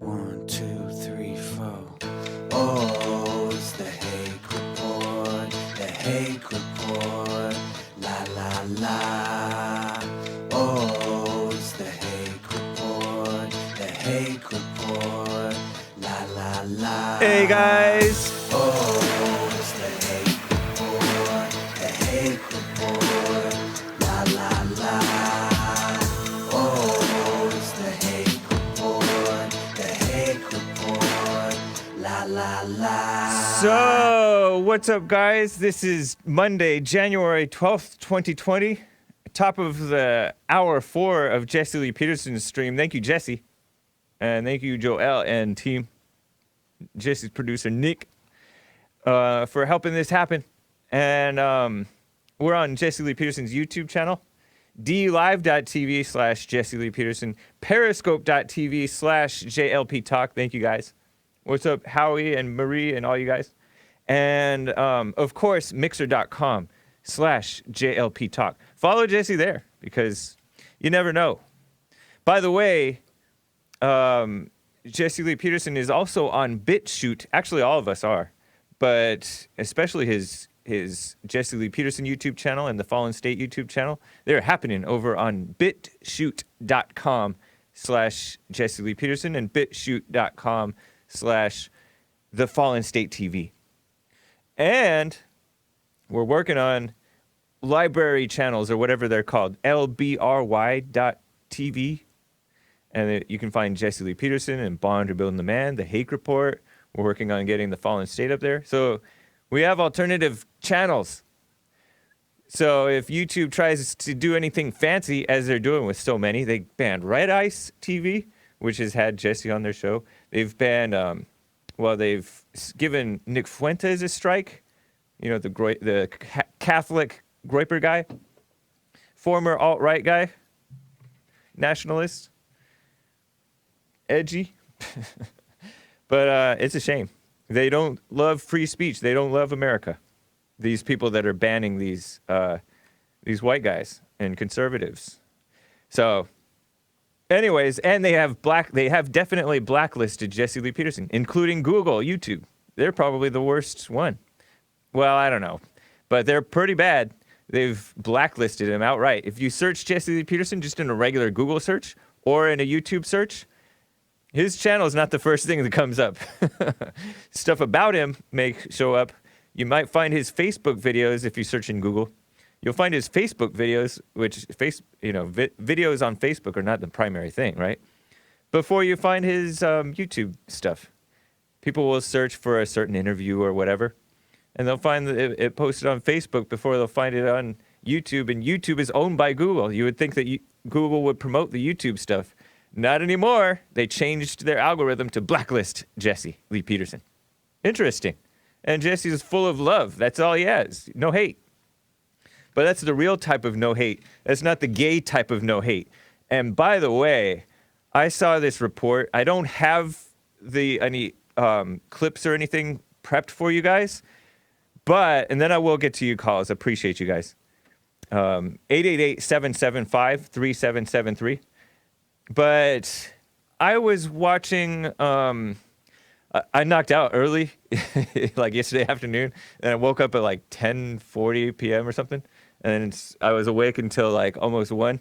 1, 2, 3, 4. Oh, it's the Hake Report, the Hake Report, la la la. Oh, it's the Hake Report, the Hake Report, la la la. Hey guys! Oh, it's the Hake Report, the Hake Report, la la la. Oh, it's the Hake Report, the Hake Report, la la la. So, what's up guys? This is Monday, January 12th, 2020. Top of the hour 4 of Jesse Lee Peterson's stream. Thank you, Jesse. And thank you, Joel and team. Jesse's producer, Nick, for helping this happen. And we're on Jesse Lee Peterson's YouTube channel, dlive.tv/Jesse Lee Peterson, periscope.tv/JLP Talk. Thank you guys. What's up, Howie and Marie and all you guys? And of course, mixer.com/JLP Talk. Follow Jesse there because you never know. By the way, Jesse Lee Peterson is also on BitChute. Actually, all of us are, but especially his Jesse Lee Peterson YouTube channel and the Fallen State YouTube channel. They're happening over on bitchute.com/Jesse Lee Peterson and bitchute.com/The Fallen State TV. And we're working on library channels or whatever they're called, lbry.tv. And you can find Jesse Lee Peterson and Bond or Building the Man, the Hake Report. We're working on getting the Fallen State up there. So we have alternative channels. So if YouTube tries to do anything fancy, as they're doing with so many, they banned Red Ice TV, which has had Jesse on their show. They've banned, they've given Nick Fuentes a strike. You know, the Catholic Groiper guy, former alt-right guy, nationalist. Edgy. But it's a shame. They don't love free speech. They don't love America. These people that are banning these white guys and conservatives. So anyways, and they have definitely blacklisted Jesse Lee Peterson, including Google, YouTube. They're probably the worst one. Well, I don't know. But they're pretty bad. They've blacklisted him outright. If you search Jesse Lee Peterson just in a regular Google search or in a YouTube search, his channel is not the first thing that comes up. Stuff about him may show up. You might find his Facebook videos if you search in Google. You'll find his Facebook videos, which videos on Facebook are not the primary thing, right? Before you find his YouTube stuff, people will search for a certain interview or whatever, and they'll find it posted on Facebook before they'll find it on YouTube. And YouTube is owned by Google. You would think that Google would promote the YouTube stuff. Not anymore. They changed their algorithm to blacklist Jesse Lee Peterson. Interesting. And Jesse is full of love. That's all he has. No hate. But that's the real type of no hate. That's not the gay type of no hate. And by the way, I saw this report. I don't have any clips or anything prepped for you guys. And then I will get to you calls. Appreciate you guys. 888-775-3773. But I was watching, I knocked out early, like yesterday afternoon, and I woke up at like 10:40 p.m. or something, and I was awake until like almost 1.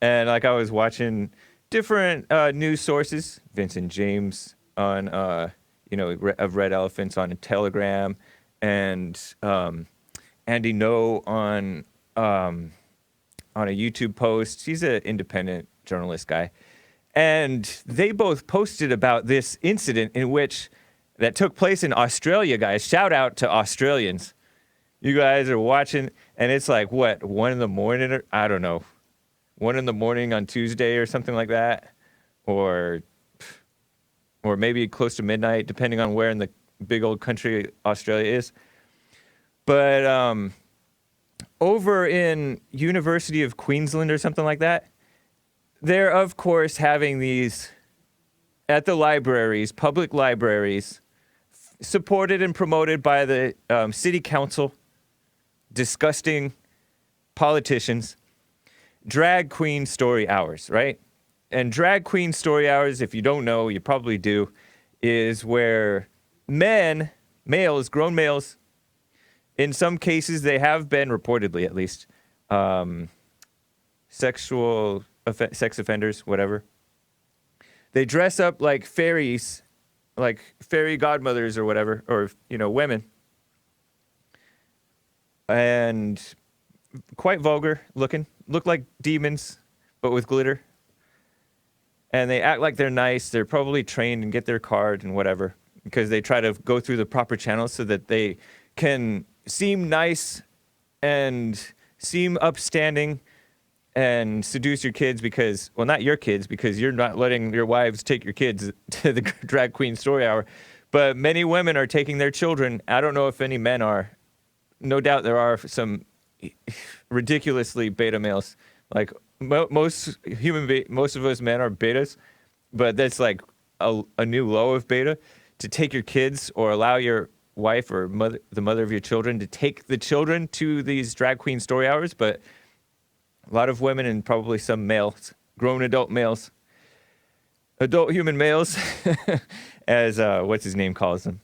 And like I was watching different news sources, Vincent James on, of Red Elephants on Telegram, and Andy No on a YouTube post. He's an independent journalist guy. And they both posted about this incident that took place in Australia, guys. Shout out to Australians. You guys are watching, and it's like, what, 1 in the morning? Or, I don't know. 1 in the morning on Tuesday or something like that. Or maybe close to midnight, depending on where in the big old country Australia is. But over in University of Queensland or something like that, they're, of course, having these at the libraries, public libraries, supported and promoted by the city council, disgusting politicians, drag queen story hours, right? And drag queen story hours, if you don't know, you probably do, is where males, grown males, in some cases they have been, reportedly at least, sex offenders, whatever. They dress up like fairies, like fairy godmothers or whatever, or, women. And quite vulgar looking, look like demons, but with glitter. And they act like they're nice. They're probably trained and get their card and whatever, because they try to go through the proper channels so that they can seem nice and seem upstanding and seduce your kids because, well, not your kids, because you're not letting your wives take your kids to the drag queen story hour. But many women are taking their children. I don't know if any men are. No doubt there are some ridiculously beta males. Like most of us men are betas, but that's like a new low of beta, to take your kids or allow your wife or the mother of your children to take the children to these drag queen story hours. But a lot of women and probably some males, grown adult males, adult human males, as what's his name calls them,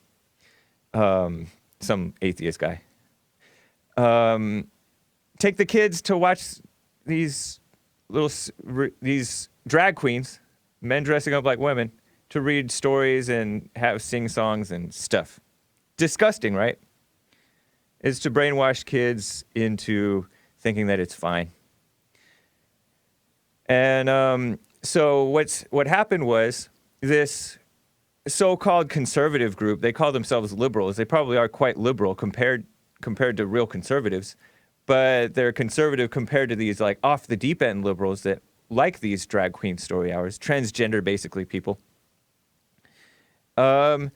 some atheist guy. Take the kids to watch these drag queens, men dressing up like women, to read stories and have sing songs and stuff. Disgusting, right? It's to brainwash kids into thinking that it's fine. And so what happened was, this so-called conservative group, they call themselves liberals. They probably are quite liberal compared to real conservatives, but they're conservative compared to these like off the deep end liberals that like these drag queen story hours, transgender basically people. And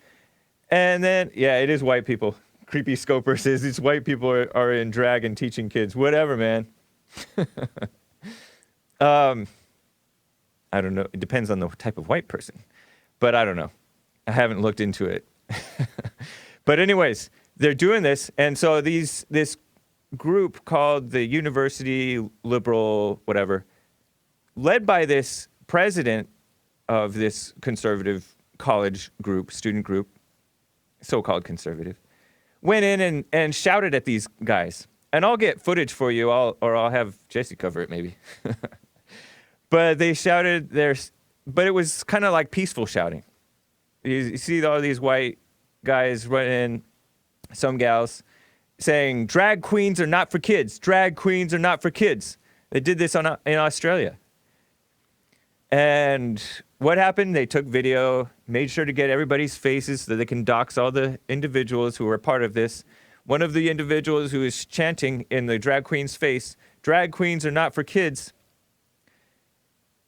then, yeah, it is white people. Creepy Scoper says these white people are in drag and teaching kids. Whatever, man. I don't know. It depends on the type of white person, but I don't know. I haven't looked into it. But anyways, they're doing this. And so this group called the University Liberal, whatever, led by this president of this conservative college group, student group, so-called conservative, went in and shouted at these guys. And I'll get footage for you, or I'll have Jesse cover it maybe. But they shouted but it was kind of like peaceful shouting. You see all these white guys running, some gals, saying, drag queens are not for kids. Drag queens are not for kids. They did this in Australia. And what happened? They took video, made sure to get everybody's faces so that they can dox all the individuals who were part of this. One of the individuals who was chanting in the drag queen's face, drag queens are not for kids,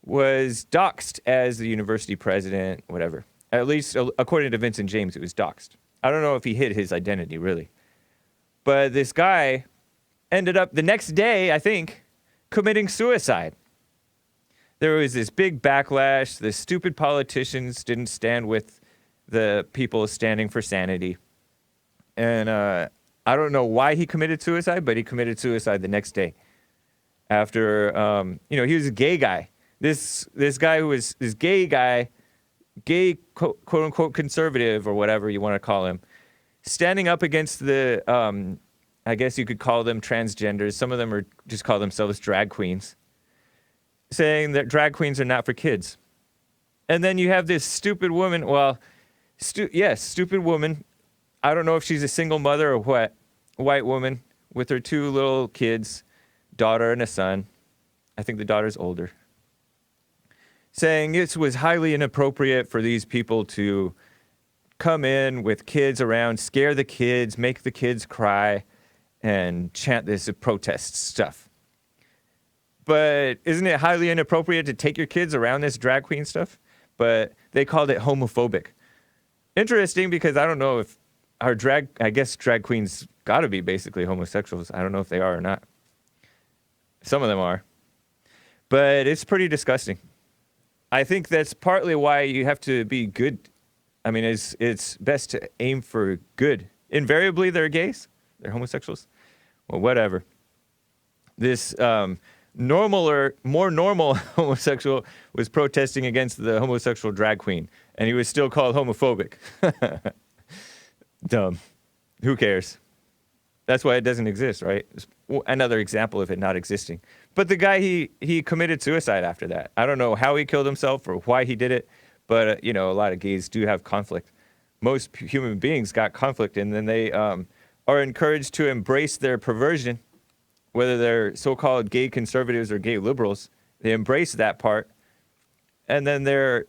was doxxed as the university president, whatever. At least, according to Vincent James, it was doxxed. I don't know if he hid his identity, really. But this guy ended up, the next day, I think, committing suicide. There was this big backlash. The stupid politicians didn't stand with the people standing for sanity. And I don't know why he committed suicide, but he committed suicide the next day. After, he was a gay guy. This guy who was this gay guy, gay quote-unquote conservative or whatever you want to call him, standing up against the, I guess you could call them transgenders. Some of them are just call themselves drag queens, saying that drag queens are not for kids. And then you have this stupid woman, stupid woman. I don't know if she's a single mother or what, white woman with her two little kids, daughter and a son. I think the daughter's older. Saying it was highly inappropriate for these people to come in with kids around, scare the kids, make the kids cry, and chant this protest stuff. But isn't it highly inappropriate to take your kids around this drag queen stuff? But they called it homophobic. Interesting, because I don't know if I guess drag queens gotta be basically homosexuals. I don't know if they are or not. Some of them are. But it's pretty disgusting. I think that's partly why you have to be good. I mean, it's best to aim for good. Invariably, they're gays. They're homosexuals. Well, whatever. This more normal homosexual was protesting against the homosexual drag queen, and he was still called homophobic. Dumb. Who cares? That's why it doesn't exist, right? It's another example of it not existing. But the guy, he committed suicide after that. I don't know how he killed himself or why he did it, but, a lot of gays do have conflict. Most human beings got conflict, and then they are encouraged to embrace their perversion, whether they're so-called gay conservatives or gay liberals. They embrace that part, and then they're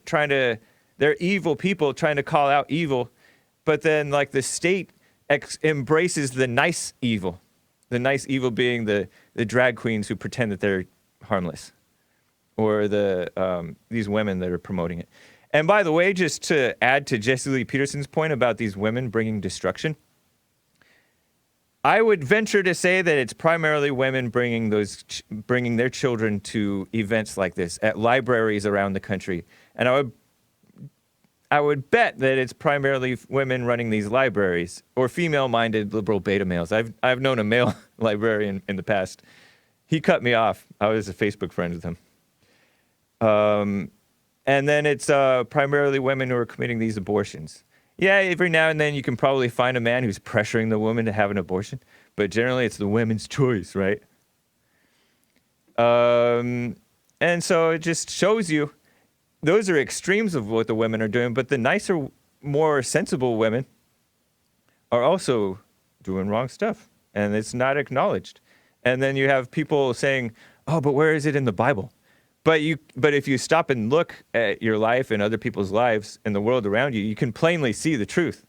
evil people trying to call out evil, but then, like, the state embraces the nice evil. The nice evil being the drag queens who pretend that they're harmless, or these women that are promoting it. And by the way, just to add to Jesse Lee Peterson's point about these women bringing destruction, I would venture to say that it's primarily women bringing their children to events like this at libraries around the country. And I would bet that it's primarily women running these libraries, or female-minded liberal beta males. I've known a male librarian in the past. He cut me off. I was a Facebook friend with him. And then it's primarily women who are committing these abortions. Yeah, every now and then you can probably find a man who's pressuring the woman to have an abortion, but generally it's the women's choice, right? And so it just shows you those are extremes of what the women are doing, but the nicer, more sensible women are also doing wrong stuff, and it's not acknowledged. And then you have people saying, oh, but where is it in the Bible? But if you stop and look at your life and other people's lives and the world around you, you can plainly see the truth,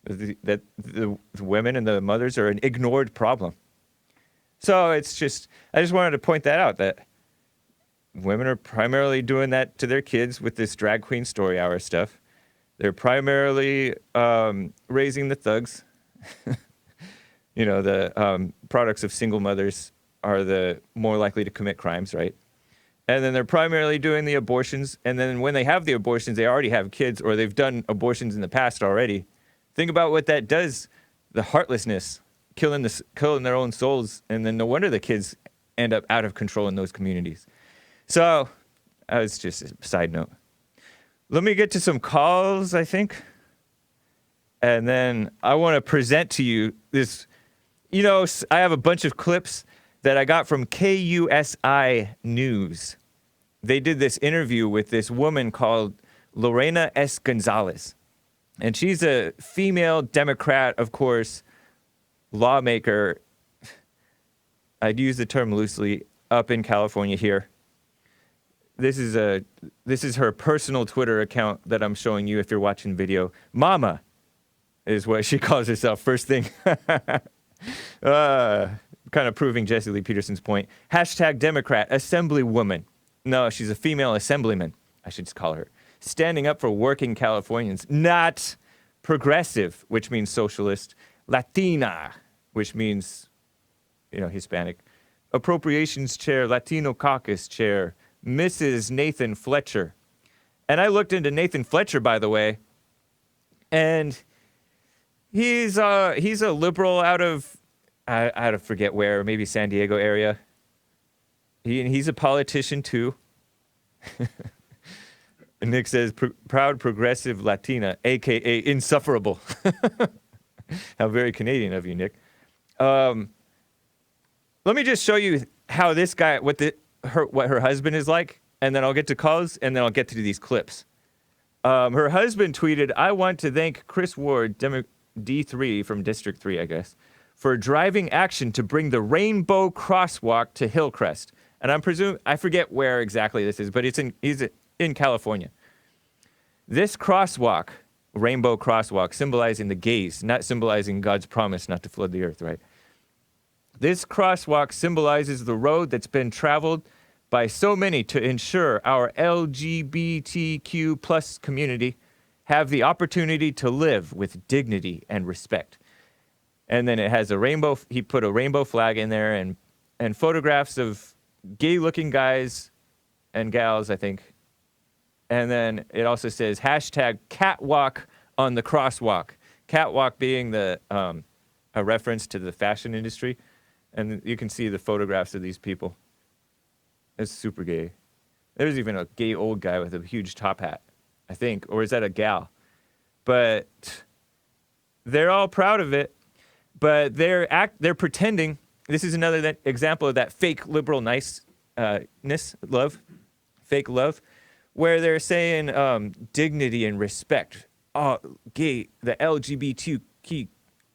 that the women and the mothers are an ignored problem. So I just wanted to point that out, that women are primarily doing that to their kids with this drag queen story hour stuff. They're primarily raising the thugs. The products of single mothers are the more likely to commit crimes, right? And then they're primarily doing the abortions. And then when they have the abortions, they already have kids, or they've done abortions in the past already. Think about what that does. The heartlessness, killing their own souls. And then no wonder the kids end up out of control in those communities. So that was just a side note. Let me get to some calls, I think. And then I want to present to you this. I have a bunch of clips that I got from KUSI News. They did this interview with this woman called Lorena Gonzalez. And she's a female Democrat, of course, lawmaker. I'd use the term loosely, up in California here. This is her personal Twitter account that I'm showing you if you're watching video. Mama is what she calls herself, first thing. Kind of proving Jesse Lee Peterson's point. Hashtag Democrat, Assemblywoman. No, she's a female Assemblyman, I should call her. Standing up for working Californians. Not progressive, which means socialist. Latina, which means, Hispanic. Appropriations Chair, Latino Caucus Chair, Mrs. Nathan Fletcher. And I looked into Nathan Fletcher, by the way, and he's a liberal out of, I forget where, maybe San Diego area. He's a politician too. Nick says, proud progressive Latina, a.k.a. insufferable. How very Canadian of you, Nick. Let me just show you how this guy, what her husband is like, and then I'll get to calls, and then I'll get to these clips. Her husband tweeted, I want to thank Chris Ward, D3 from District 3, I guess, for driving action to bring the Rainbow Crosswalk to Hillcrest. And I forget where exactly this is, but he's in California. This crosswalk, Rainbow Crosswalk, symbolizing the gays, not symbolizing God's promise not to flood the earth, right? This crosswalk symbolizes the road that's been traveled by so many to ensure our LGBTQ plus community have the opportunity to live with dignity and respect. And then it has a rainbow. He put a rainbow flag in there and photographs of gay-looking guys and gals, I think. And then it also says hashtag catwalk on the crosswalk. Catwalk being a reference to the fashion industry. And you can see the photographs of these people. It's super gay. There's even a gay old guy with a huge top hat, I think, or is that a gal? But they're all proud of it. But they're pretending. This is another example of that fake liberal niceness, fake love, where they're saying dignity and respect. Oh, the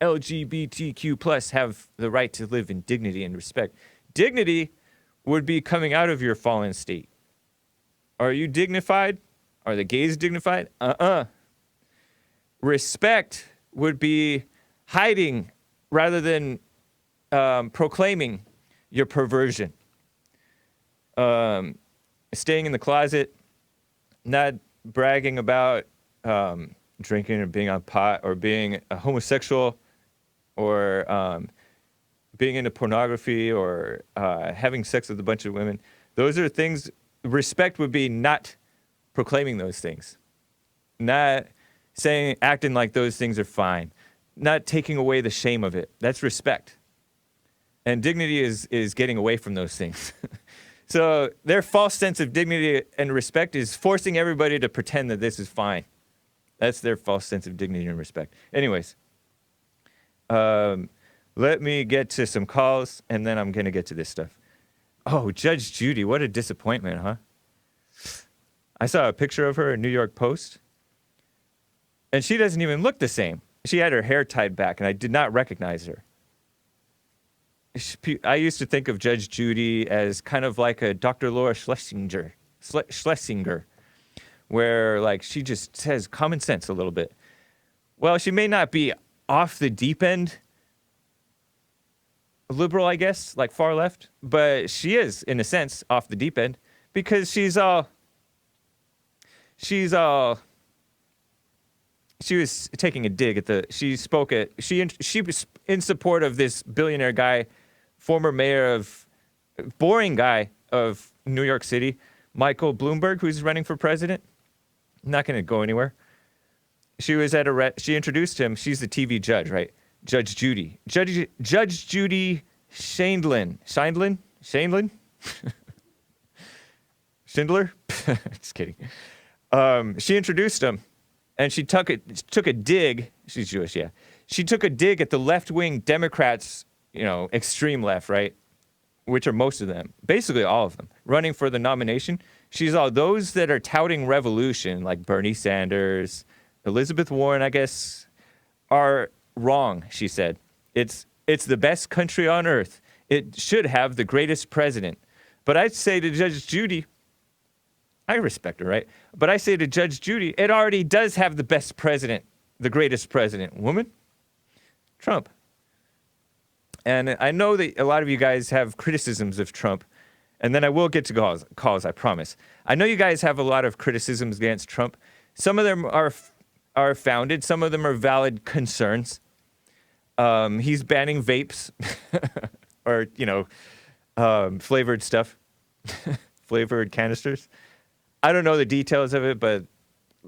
LGBTQ plus have the right to live in dignity and respect. Dignity would be coming out of your fallen state. Are you dignified? Are the gays dignified? Respect would be hiding rather than proclaiming your perversion. Staying in the closet, not bragging about drinking or being on pot or being a homosexual or being into pornography or having sex with a bunch of women. Those are things, respect would be not proclaiming those things. Not acting like those things are fine. Not taking away the shame of it. That's respect. And dignity is getting away from those things. So their false sense of dignity and respect is forcing everybody to pretend that this is fine. That's their false sense of dignity and respect. Anyways, let me get to some calls, and then I'm going to get to this stuff. Oh, Judge Judy, what a disappointment, huh? I saw a picture of her in New York Post, and she doesn't even look the same. She had her hair tied back, and I did not recognize her. I used to think of Judge Judy as kind of like a Dr. Laura Schlesinger, where like she just has common sense a little bit. Well, she may not be off the deep end liberal, I guess, like far left, but she is, in a sense, off the deep end because she was taking a dig at she was in support of this billionaire guy, former mayor of, boring guy of New York City, Michael Bloomberg, who's running for president. Not going to go anywhere. She was she introduced him. She's the TV judge, right? Judge Judy. Judge Judy Schindler? Just kidding. She introduced him, and she took a dig. She's Jewish, yeah. She took a dig at the left-wing Democrats, extreme left, right? Which are most of them, basically all of them, running for the nomination. She's all those that are touting revolution, like Bernie Sanders, Elizabeth Warren, I guess, are wrong, she said. It's the best country on earth. It should have the greatest president. But I'd say to Judge Judy, I respect her, right? But I say to Judge Judy, it already does have the best president, the greatest president. Woman? Trump. And I know that a lot of you guys have criticisms of Trump, and then I will get to calls, I promise. I know you guys have a lot of criticisms against Trump. Some of them are founded. Some of them are valid concerns. He's banning vapes or, flavored stuff, flavored canisters. I don't know the details of it, but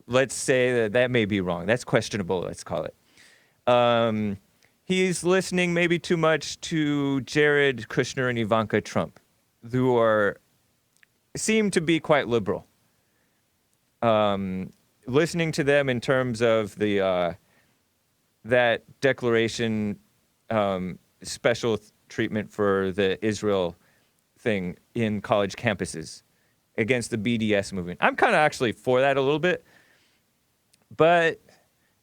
let's say that may be wrong. That's questionable, let's call it. He's listening maybe too much to Jared Kushner and Ivanka Trump, who seem to be quite liberal. Listening to them in terms of that declaration, special treatment for the Israel thing in college campuses against the BDS movement. I'm kind of actually for that a little bit, but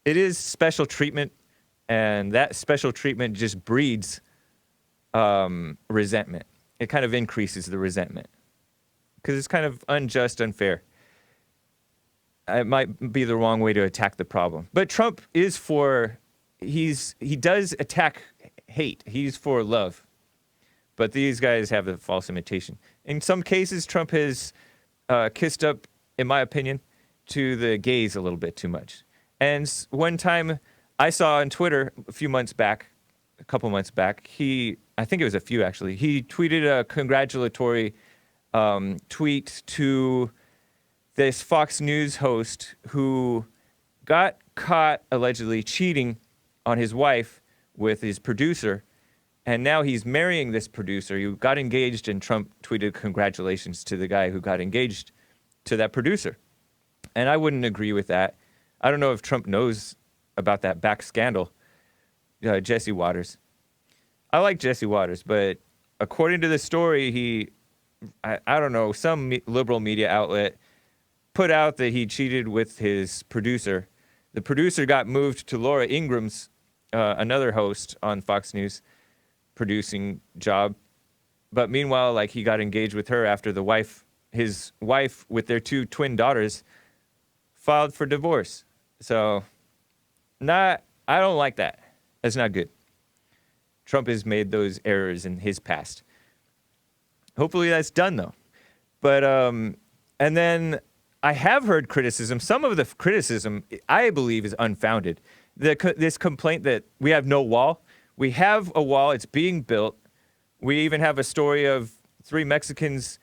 it is special treatment, and that special treatment just breeds resentment. It kind of increases the resentment because it's kind of unjust, unfair. It might be the wrong way to attack the problem. But Trump is he does attack hate. He's for love. But these guys have a false imitation. In some cases, Trump has kissed up, in my opinion, to the gays a little bit too much. And one time I saw on Twitter a couple months back, I think it was a few actually, he tweeted a congratulatory tweet to this Fox News host who got caught allegedly cheating on his wife with his producer And now he's marrying this producer who got engaged, and Trump tweeted congratulations to the guy who got engaged to that producer. And I wouldn't agree with that. I don't know if Trump knows about that back scandal, Jesse Waters. I like Jesse Waters, but according to the story, I don't know, some liberal media outlet put out that he cheated with his producer. The producer got moved to Laura Ingram's, another host on Fox News, producing job. But meanwhile, like, he got engaged with her after his wife with their 2 twin daughters filed for divorce. So I don't like that. That's not good. Trump has made those errors in his past. Hopefully that's done, though. But, and then I have heard criticism. Some of the criticism, I believe, is unfounded. This complaint that we have no wall. We have a wall. It's being built. We even have a story of 3 Mexicans,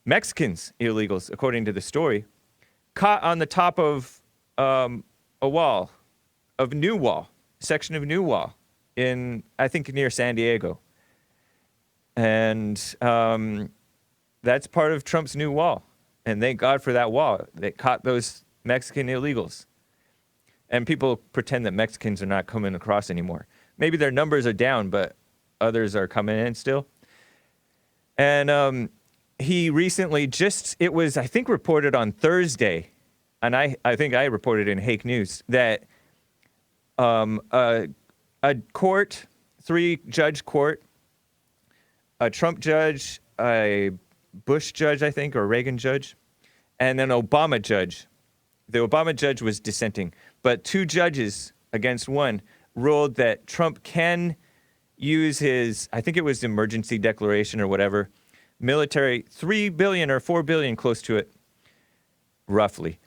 illegals, according to the story, caught on the top of a wall, section of new wall in, I think, near San Diego. And that's part of Trump's new wall. And thank God for that wall that caught those Mexican illegals. And people pretend that Mexicans are not coming across anymore. Maybe their numbers are down, but others are coming in still. And he recently it was, I think, reported on Thursday, and I think I reported in Hake News, that a court, 3-judge court, a Trump judge, a Bush judge, I think, or Reagan judge, and an Obama judge. The Obama judge was dissenting, but 2 judges against 1 ruled that Trump can use his, I think it was emergency declaration or whatever, military, $3 billion or $4 billion, close to it, roughly,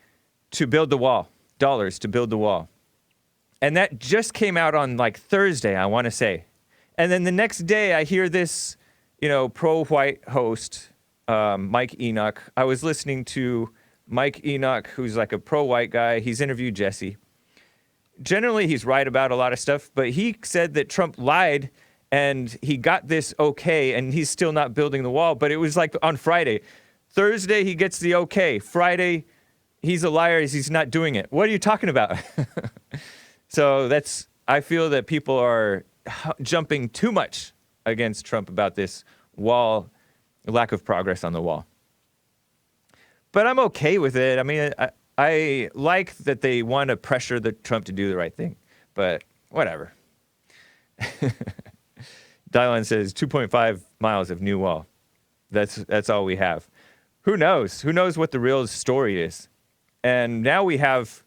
to build the wall, dollars to build the wall. And that just came out on like Thursday, I want to say. And then the next day I hear this, pro-white host, Mike Enoch. I was listening to Mike Enoch, who's like a pro-white guy. He's interviewed Jesse. Generally, he's right about a lot of stuff, but he said that Trump lied and he got this okay, and he's still not building the wall. But it was like on Friday. Thursday, he gets the okay. Friday, he's a liar. He's not doing it. What are you talking about? So I feel that people are jumping too much against Trump about this wall, lack of progress on the wall. But I'm okay with it. I mean, I like that they want to pressure Trump to do the right thing, but whatever. Dylan says 2.5 miles of new wall. That's all we have. Who knows? Who knows what the real story is? And now we have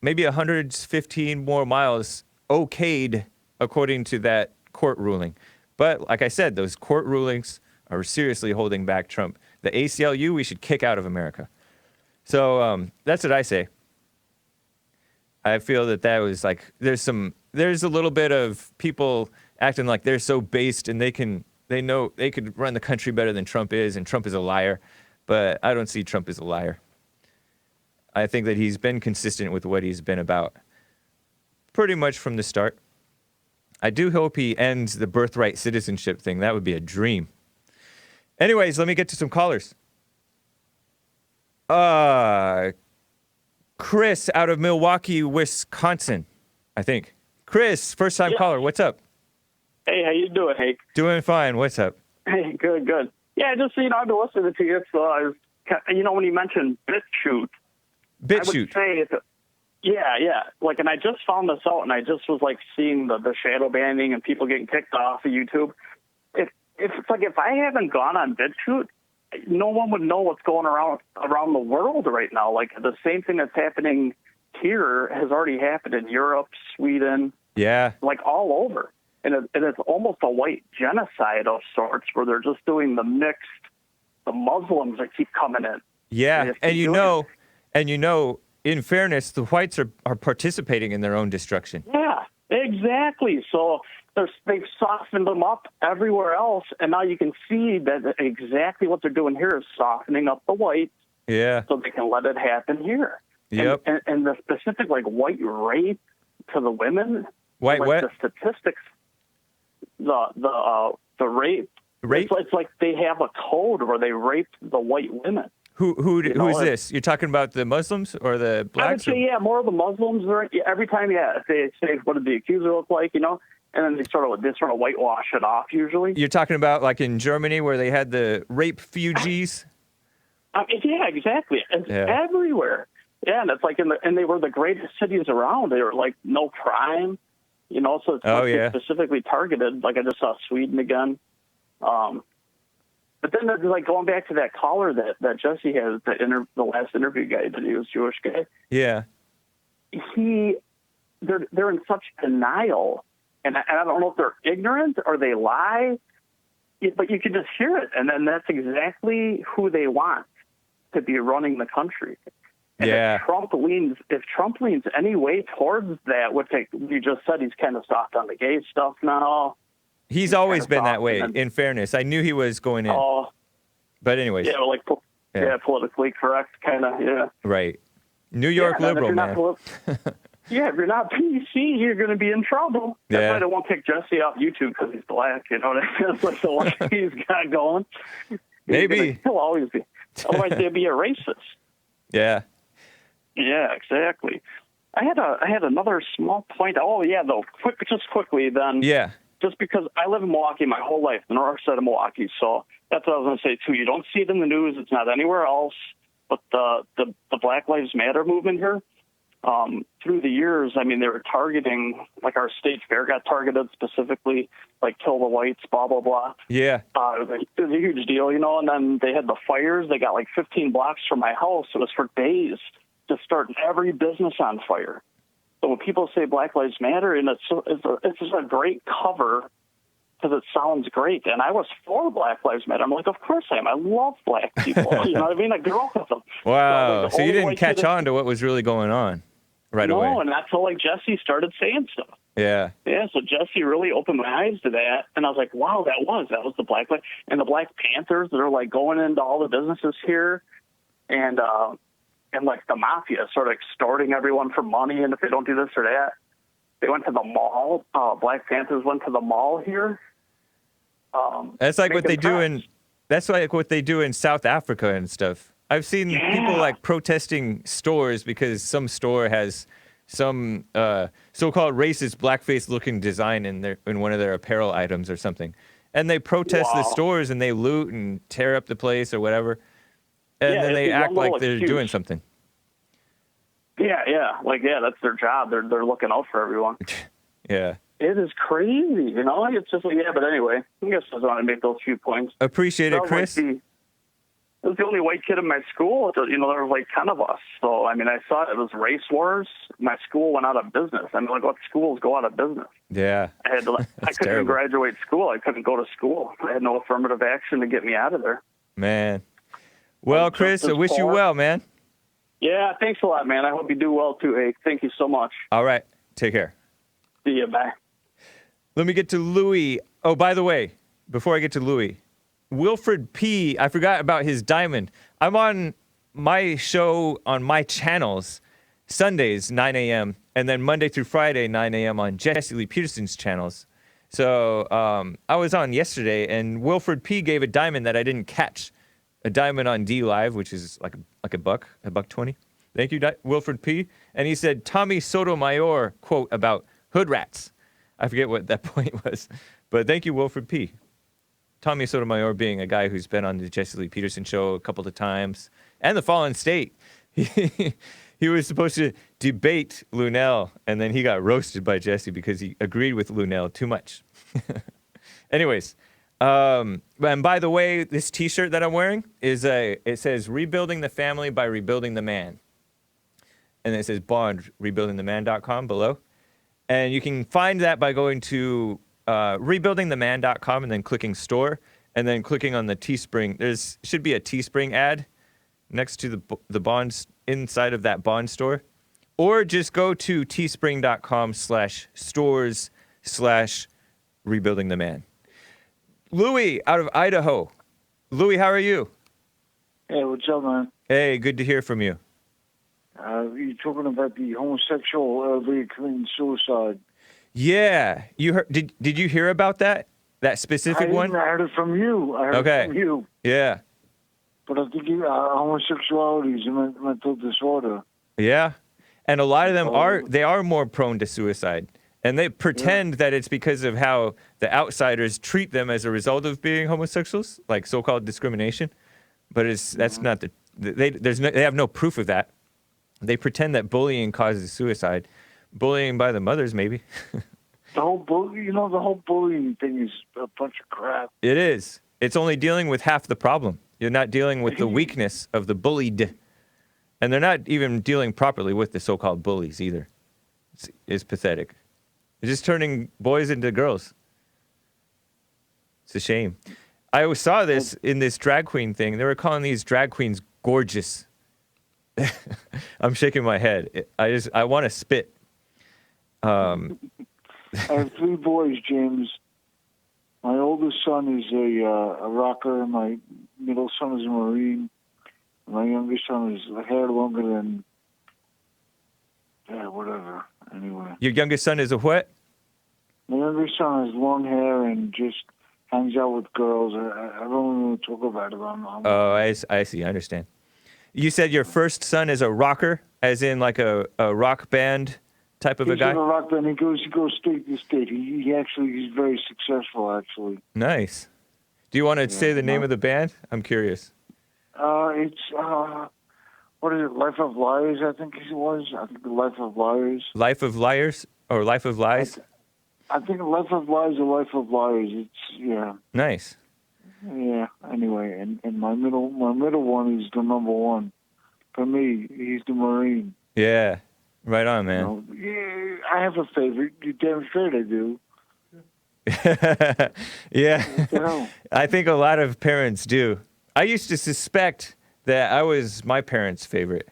maybe 115 more miles okayed according to that court ruling. But like I said, those court rulings are seriously holding back Trump. The ACLU, we should kick out of America. So that's what I say. I feel that was like, there's a little bit of people acting like they're so based and they know they could run the country better than Trump is, and Trump is a liar. But I don't see Trump as a liar. I think that he's been consistent with what he's been about pretty much from the start. I do hope he ends the birthright citizenship thing. That would be a dream. Anyways, let me get to some callers. Chris out of Milwaukee, Wisconsin, I think. Chris, first-time caller. What's up? Hey, how you doing, Hake? Doing fine. What's up? Hey, good. Yeah, just, I've been listening to you, so I was, when you mentioned BitChute. BitChute. I would say, yeah. Like, and I just found this out, and I just was, like, seeing the shadow banning and people getting kicked off of YouTube. If it's like, if I haven't gone on BitChute, no one would know what's going around the world right now. Like, the same thing that's happening here has already happened in Europe, Sweden. Yeah. Like, all over. And it's almost a white genocide of sorts where they're just doing the Muslims that keep coming in. Yeah, and in fairness, the whites are participating in their own destruction. Yeah, exactly. So they've softened them up everywhere else, and now you can see that exactly what they're doing here is softening up the whites. Yeah. So they can let it happen here. Yep. And the specific, like, white rape to the women. White like what? The statistics. the rape. Rape? It's like they have a code where they raped the white women. Who's this? You're talking about the Muslims or the blacks? I would say, yeah, more of the Muslims. Every time, if they say, what did the accuser look like, and then they sort of whitewash it off usually. You're talking about like in Germany where they had the rape refugees? Yeah, exactly. It's everywhere. Yeah, and it's like and they were the greatest cities around. They were like no crime, so it's specifically targeted. Like I just saw Sweden again. But then like going back to that caller that Jesse has, the last interview guy that he was Jewish guy. Yeah. They're in such denial, and I don't know if they're ignorant or they lie, but you can just hear it, and then that's exactly who they want to be running the country. And if Trump leans any way towards that, which you just said he's kind of soft on the gay stuff now. He's always been that way, in fairness. I knew he was going in. But anyways. Yeah, politically correct, kind of, yeah. Right. New York liberal, man. If you're not PC, you're going to be in trouble. That's why they won't kick Jesse off YouTube because he's black, That's like the one he's got going. Maybe. He'll always be. Otherwise, they'd be a racist. Yeah. Yeah, exactly. I had another small point. Oh, yeah, though. Quickly, then. Yeah. Just because I live in Milwaukee my whole life, the north side of Milwaukee, so that's what I was going to say, too. You don't see it in the news. It's not anywhere else. But the Black Lives Matter movement here, through the years, I mean, they were targeting, like our state fair got targeted specifically, like kill the whites, blah, blah, blah. Yeah. It was a huge deal, and then they had the fires. They got like 15 blocks from my house. It was for days to start every business on fire. So when people say Black Lives Matter, and it's just a great cover because it sounds great. And I was for Black Lives Matter. I'm like, of course I am. I love black people. You know what I mean? I grew up with them. Wow. So you didn't catch on to what was really going on right away. No, and that's how like Jesse started saying stuff. Yeah. Yeah, so Jesse really opened my eyes to that. And I was like, wow, that was the Black Lives. And the Black Panthers, they're like going into all the businesses here. And like the mafia sort of extorting everyone for money, and if they don't do this or that, they went to the mall. Black Panthers went to the mall here. That's like what they do that's like what they do in South Africa and stuff. I've seen people like protesting stores because some store has some so-called racist blackface-looking design in one of their apparel items or something, and they protest the stores and they loot and tear up the place or whatever. And then they act like they're doing something. Yeah. That's their job. They're looking out for everyone. Yeah. It is crazy, It's just like, but anyway, I guess I just want to make those few points. Appreciate it, Chris. I was the only white kid in my school. There was like 10 of us. So, I mean, I saw it was race wars. My school went out of business. I mean, like, what schools go out of business? Yeah. I couldn't graduate school. I couldn't go to school. I had no affirmative action to get me out of there. Man. Well, Chris, I wish you well, man. Yeah, thanks a lot, man. I hope you do well, too, Hake. Thank you so much. All right. Take care. See you. Bye. Let me get to Louis. Oh, by the way, before I get to Louis, Wilfred P., I forgot about his diamond. I'm on my show on my channels, Sundays, 9 a.m., and then Monday through Friday, 9 a.m. on Jesse Lee Peterson's channels. So I was on yesterday, and Wilfred P. gave a diamond that I didn't catch. A diamond on D Live, which is like a $1.20. Thank you, Wilfred P. And he said Tommy Sotomayor quote about hood rats. I forget what that point was, but thank you, Wilfred P. Tommy Sotomayor being a guy who's been on the Jesse Lee Peterson show a couple of times, and the Fallen State. He was supposed to debate Lunel, and then he got roasted by Jesse because he agreed with Lunel too much. Anyways. And by the way, this T-shirt that I'm wearing it says "Rebuilding the Family by Rebuilding the Man," and it says Bond rebuildingtheman.com below, and you can find that by going to rebuildingtheman.com and then clicking store, and then clicking on the Teespring. There's should be a Teespring ad next to the Bonds inside of that Bond store, or just go to teespring.com/stores/rebuildingtheman. Louis out of Idaho. Louis, how are you? Hey, what's up, man? Hey, good to hear from you. You're talking about the homosexual committing suicide. Yeah, you heard? Did you hear about that? That specific I one? heard it from you. I heard it from you. Yeah. But I think homosexuality is a mental disorder. Yeah. And a lot of them are more prone to suicide. And they pretend that it's because of how the outsiders treat them as a result of being homosexuals, like so-called discrimination. But that's not they have no proof of that. They pretend that bullying causes suicide. Bullying by the mothers, maybe. The whole bullying thing is a bunch of crap. It is. It's only dealing with half the problem. You're not dealing with the weakness of the bullied. And they're not even dealing properly with the so-called bullies either. It's pathetic. They're just turning boys into girls. It's a shame. I always saw this in this drag queen thing. They were calling these drag queens gorgeous. I'm shaking my head. I want to spit. I have 3 boys, James. My oldest son is a rocker. My middle son is a Marine. My youngest son is a hair longer than, whatever. Anyway. Your youngest son is a what? My youngest son has long hair and just hangs out with girls. I don't want to talk about it. Oh, I see. I understand. You said your first son is a rocker, as in like a rock band type of a guy? He's in a rock band. He goes state to state. He's very successful, actually. Nice. Do you want to say the name of the band? I'm curious. It's, what is it, Life of Liars, I think it was. I think Life of Liars. Life of Liars or Life of Lies? I think Life of Lies or Life of Liars. It's, yeah. Nice. Yeah, anyway, and my middle one is the number one. For me, he's the Marine. Yeah. Right on, man. Yeah, I have a favorite. You're damn straight I do. Yeah. I think a lot of parents do. I used to suspect that I was my parents' favorite.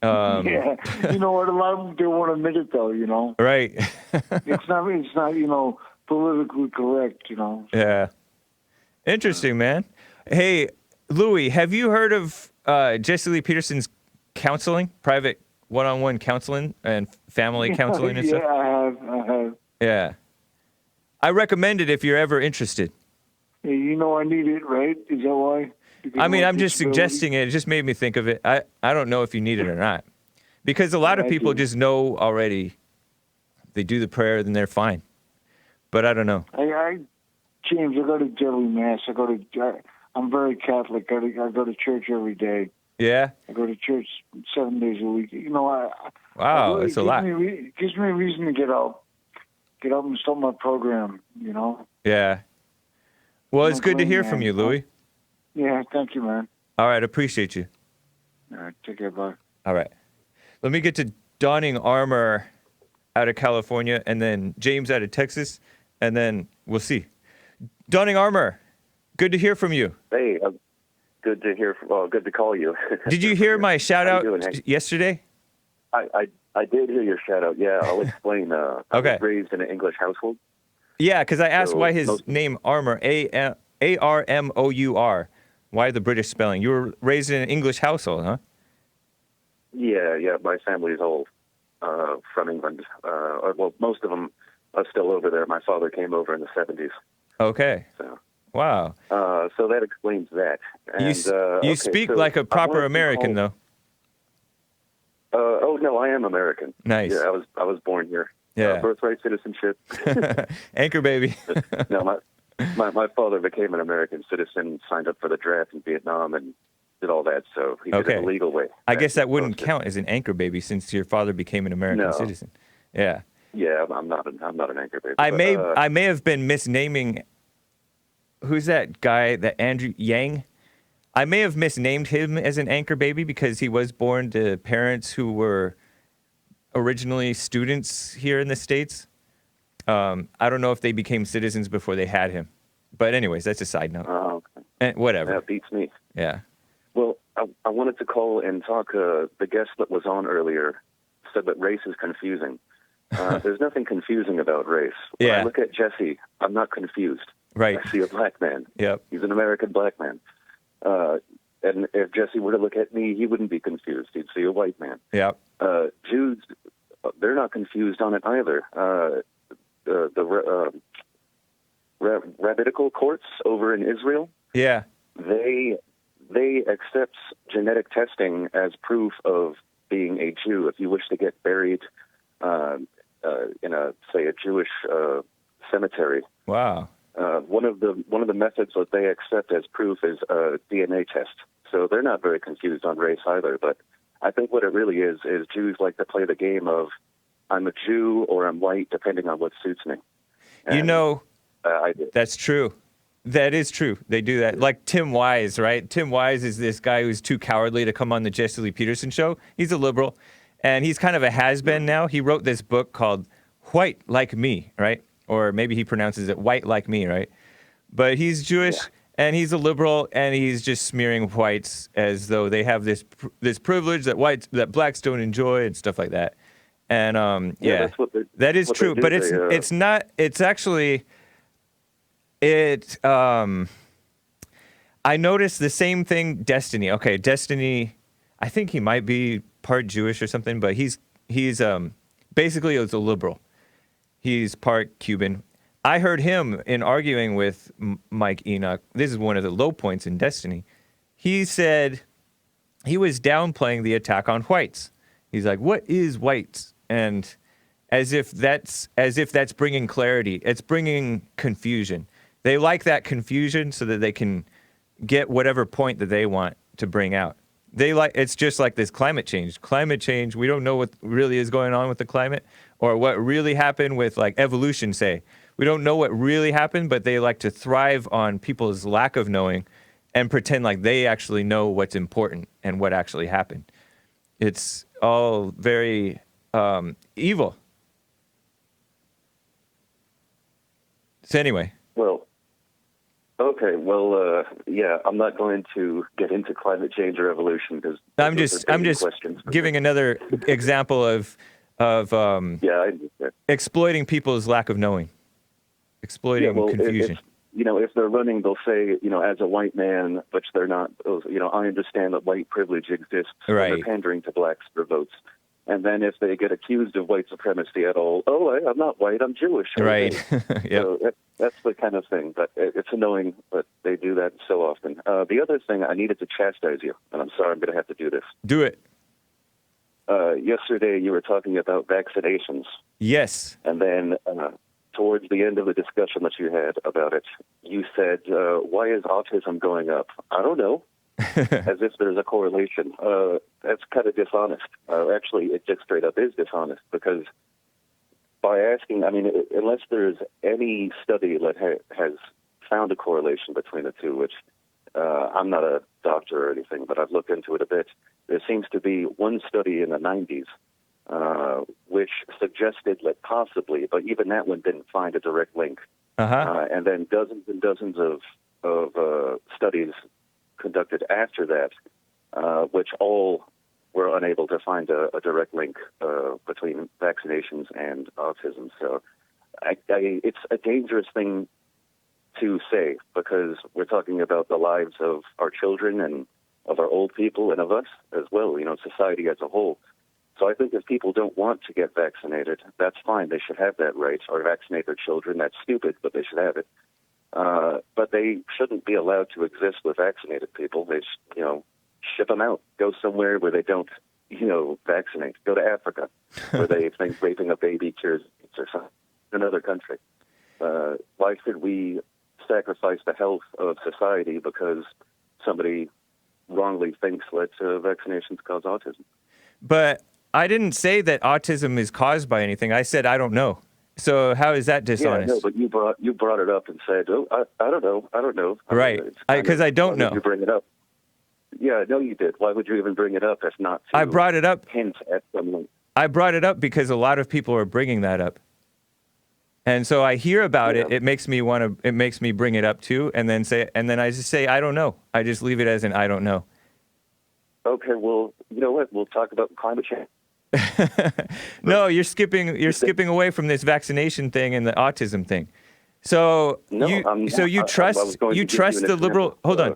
Yeah, you know what? A lot of them don't want to admit it, though. You know. Right. It's not. Politically correct. Yeah. Interesting, man. Hey, Louis, have you heard of Jesse Lee Peterson's counseling, private one-on-one counseling and family counseling and stuff? Yeah, I have. Yeah. I recommend it if you're ever interested. Yeah, I need it, right? Is that why? Because I'm just suggesting it. It just made me think of it. I don't know if you need it or not. Because a lot of people just know already. They do the prayer, then they're fine. But I don't know. James, I go to daily mass. I'm very Catholic. I go to church every day. Yeah? I go to church 7 days a week. Wow, that's a lot. It gives me a reason to get up and start my program, Yeah. Well, it's good to hear from you, Louis. Yeah, thank you, man. All right, appreciate you. All right, take care, bye. All right. Let me get to donning Armour out of California, and then James out of Texas, and then we'll see. Donning Armour, good to hear from you. Hey, good to hear. Good to call you. Did you hear my shout out yesterday? I did hear your shout out. Yeah, I'll explain. I was raised in an English household. Yeah, because I asked why his name Armour, A-R-M-O-U-R. Why the British spelling? You were raised in an English household, huh? Yeah. My family is all from England. Well, most of them are still over there. My father came over in the 70s. Okay. So. Wow. So that explains that. And, you speak like a proper American, though. Oh no, I am American. Nice. Yeah, I was born here. Yeah. Birthright citizenship. Anchor baby. No, my father became an American citizen, signed up for the draft in Vietnam, and did all that. So he did it the legal way. I guess that wouldn't count as an anchor baby since your father became an American citizen. Yeah. Yeah, I'm not an anchor baby. I may have been misnaming. Who's that guy? That Andrew Yang? I may have misnamed him as an anchor baby because he was born to parents who were originally students here in the States. I don't know if they became citizens before they had him. But anyways, that's a side note. Oh, okay. And whatever. That beats me. Yeah. Well, I wanted to call and talk. The guest that was on earlier said that race is confusing. There's nothing confusing about race. When I look at Jesse, I'm not confused. Right. I see a black man. Yep. He's an American black man. And if Jesse were to look at me, he wouldn't be confused. He'd see a white man. Yep. Jews, they're not confused on it either. rabbinical courts over in Israel. Yeah. They accept genetic testing as proof of being a Jew. If you wish to get buried in a Jewish cemetery. Wow. One of the methods that they accept as proof is a DNA test. So they're not very confused on race either. But I think what it really is Jews like to play the game of I'm a Jew or I'm white, depending on what suits me. And, I do. That's true. That is true. They do that. Like Tim Wise, right? Tim Wise is this guy who's too cowardly to come on the Jesse Lee Peterson show. He's a liberal, and he's kind of a has-been now. He wrote this book called White Like Me, right? Or maybe he pronounces it White Like Me, right? But he's Jewish, and he's a liberal, and he's just smearing whites as though they have this privilege that blacks don't enjoy and stuff like that. And that's that is true. But it's not. It's actually. I noticed the same thing. Destiny. Okay, Destiny. I think he might be part Jewish or something, but he's basically a liberal. He's part Cuban. I heard him in arguing with Mike Enoch. This is one of the low points in Destiny. He said he was downplaying the attack on whites. He's like, "What is whites?" And as if that's bringing clarity. It's bringing confusion. They like that confusion so that they can get whatever point that they want to bring out. It's just like this climate change. Climate change, we don't know what really is going on with the climate or what really happened with like evolution, say. We don't know what really happened, but they like to thrive on people's lack of knowing and pretend like they actually know what's important and what actually happened. It's all very evil. So anyway. Well, okay. Well, I'm not going to get into climate change or evolution because I'm just giving another example of exploiting people's lack of knowing, exploiting confusion. If they're running, they'll say, as a white man, which they're not. I understand that white privilege exists. Right. They're pandering to blacks for votes. And then if they get accused of white supremacy at all, I'm not white, I'm Jewish. Right. Yep. So that's the kind of thing. But it's annoying, but they do that so often. The other thing, I needed to chastise you, and I'm sorry I'm going to have to do this. Do it. Yesterday you were talking about vaccinations. Yes. And then towards the end of the discussion that you had about it, you said, why is autism going up? I don't know. As if there's a correlation. That's kind of dishonest. Actually, it just straight up is dishonest because by asking, unless there's any study that has found a correlation between the two, which I'm not a doctor or anything, but I've looked into it a bit. There seems to be one study in the 90s which suggested that possibly, but even that one didn't find a direct link. And then dozens and dozens of studies conducted after that, which all were unable to find a direct link between vaccinations and autism. So it's a dangerous thing to say because we're talking about the lives of our children and of our old people and of us as well, society as a whole. So I think if people don't want to get vaccinated, that's fine. They should have that right, or vaccinate their children. That's stupid, but they should have it. But they shouldn't be allowed to exist with vaccinated people. They should, ship them out. Go somewhere where they don't, vaccinate. Go to Africa, where they think raping a baby cures AIDS or something. Another country. Why should we sacrifice the health of society because somebody wrongly thinks that vaccinations cause autism? But I didn't say that autism is caused by anything. I said I don't know. So how is that dishonest? Yeah, no, but you brought it up and said, I don't know. Right, because I don't know. Why would you bring it up? Yeah, no, you did. Why would you even bring it up if not to I brought it up. hint at something? I brought it up because a lot of people are bringing that up. And so I hear about it. It makes me bring it up too, and then I just say, I don't know. I just leave it as an I don't know. Okay, well, you know what? We'll talk about climate change. No, you're skipping away from this vaccination thing and the autism thing. So you trust the liberal. Hold on.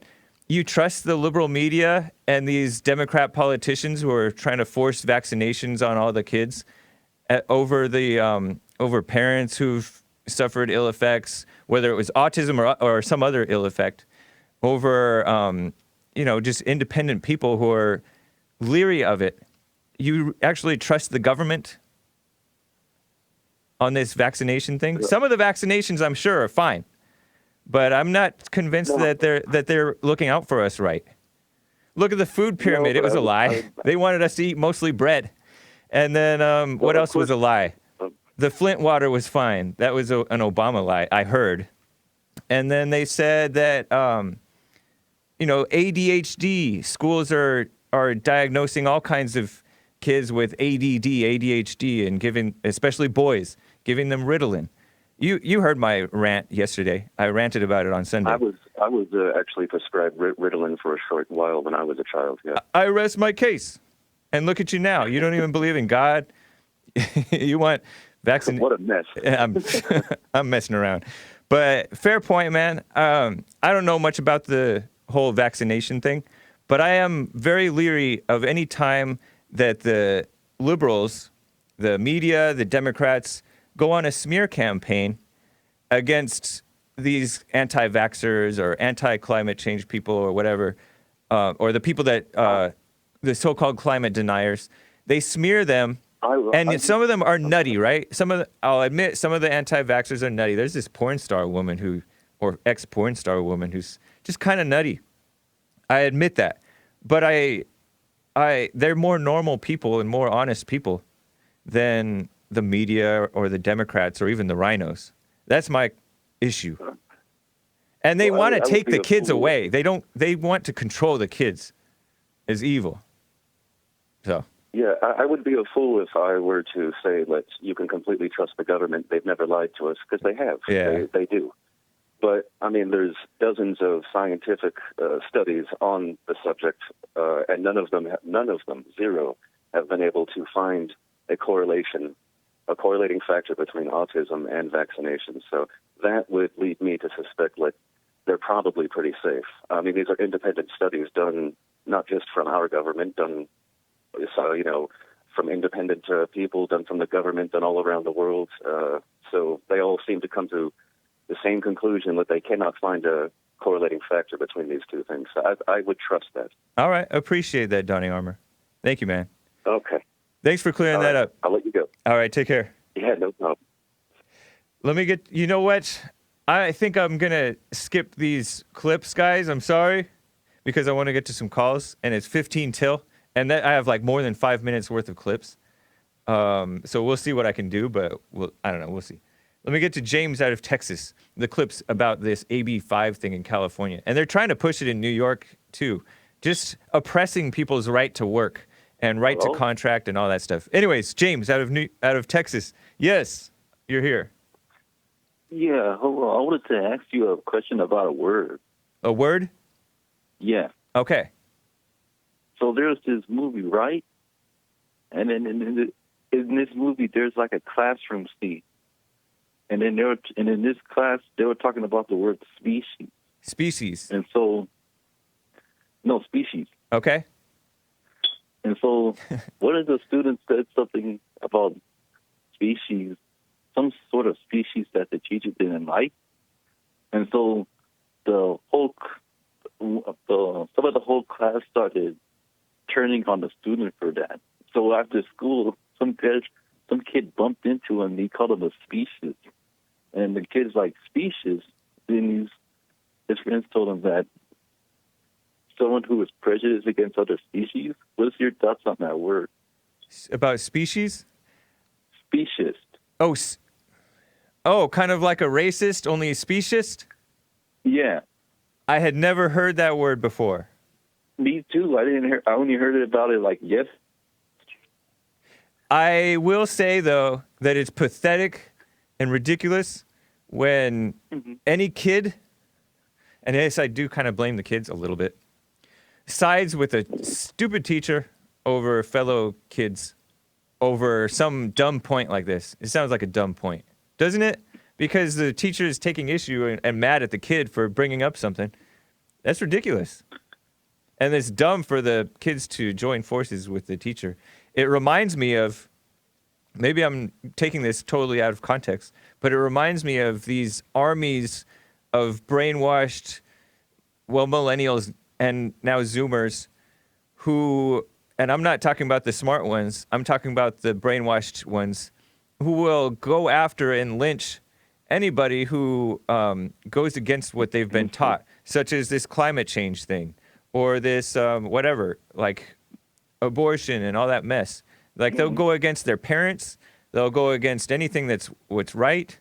You trust the liberal media and these Democrat politicians who are trying to force vaccinations on all the kids over parents who've suffered ill effects, whether it was autism or some other ill effect, over, just independent people who are leery of it. You actually trust the government on this vaccination thing? Yeah. Some of the vaccinations, I'm sure, are fine, but I'm not convinced that they're looking out for us right. Look at the food pyramid. It was a lie. They wanted us to eat mostly bread. And then what else was a lie? The Flint water was fine. That was an Obama lie, I heard. And then they said that, ADHD, schools are diagnosing all kinds of kids with ADD, ADHD, and especially boys, giving them Ritalin. You heard my rant yesterday. I ranted about it on Sunday. I was actually prescribed Ritalin for a short while when I was a child. Yeah. I rest my case. And look at you now. You don't even believe in God. You want vaccine. What a mess. I'm messing around. But fair point, man. I don't know much about the whole vaccination thing, but I am very leery of any time that the liberals, the media, the Democrats go on a smear campaign against these anti-vaxxers or anti-climate change people or whatever, or the people that, the so-called climate deniers. They smear them, and some of them are nutty, right? I'll admit, some of the anti-vaxxers are nutty. There's this porn star woman or ex-porn star woman who's just kind of nutty. I admit that. But they're more normal people and more honest people than the media or the Democrats or even the rhinos. That's my issue. And they want to take the kids away. They want to control the kids as evil. So. Yeah, I would be a fool if I were to say that you can completely trust the government. They've never lied to us, because they have. Yeah. They do. But, I mean, there's dozens of scientific studies on the subject, and none of them, zero, have been able to find a correlating factor between autism and vaccination. So that would lead me to suspect that they're probably pretty safe. I mean, these are independent studies done not just from our government, done from independent people, done from the government, done all around the world. So they all seem to come to the same conclusion that they cannot find a correlating factor between these two things. So I would trust that. All right. Appreciate that, Donnie Armour. Thank you, man. Okay. Thanks for clearing that up. I'll let you go. All right. Take care. Yeah, no problem. Let me you know what? I think I'm going to skip these clips, guys. I'm sorry, because I want to get to some calls, and it's 15 till. And I have like more than 5 minutes worth of clips. So we'll see what I can do, but I don't know. We'll see. Let me get to James out of Texas. The clips about this AB5 thing in California. And they're trying to push it in New York, too. Just oppressing people's right to work and right to contract and all that stuff. Anyways, James out of Texas. Yes, you're here. Yeah, hello. I wanted to ask you a question about a word. A word? Yeah. Okay. So there's this movie, right? And then in this movie, there's like a classroom scene. And then in this class, they were talking about the word species. Species. And so, no, species. Okay. And so one of the students said something about species, some sort of species that the teacher didn't like. And so some of the whole class started turning on the student for that. So after school, some kid bumped into him and he called him a species. And the kid's like, species? Then his friends told him that someone who is prejudiced against other species. What's your thoughts on that word? About species? Speciest. Oh, kind of like a racist, only a speciest? Yeah. I had never heard that word before. Me too. I only heard about it like yes. I will say, though, that it's pathetic and ridiculous when any kid, and yes, I do kind of blame the kids a little bit, sides with a stupid teacher over fellow kids over some dumb point like this. It sounds like a dumb point, doesn't it? Because the teacher is taking issue and mad at the kid for bringing up something. That's ridiculous. And it's dumb for the kids to join forces with the teacher. It reminds me of maybe I'm taking this totally out of context, but it reminds me of these armies of brainwashed, well, millennials and now Zoomers who, and I'm not talking about the smart ones, I'm talking about the brainwashed ones, who will go after and lynch anybody who goes against what they've been taught, such as this climate change thing, or this whatever, like abortion and all that mess. Like they'll go against their parents, they'll go against anything that's what's right.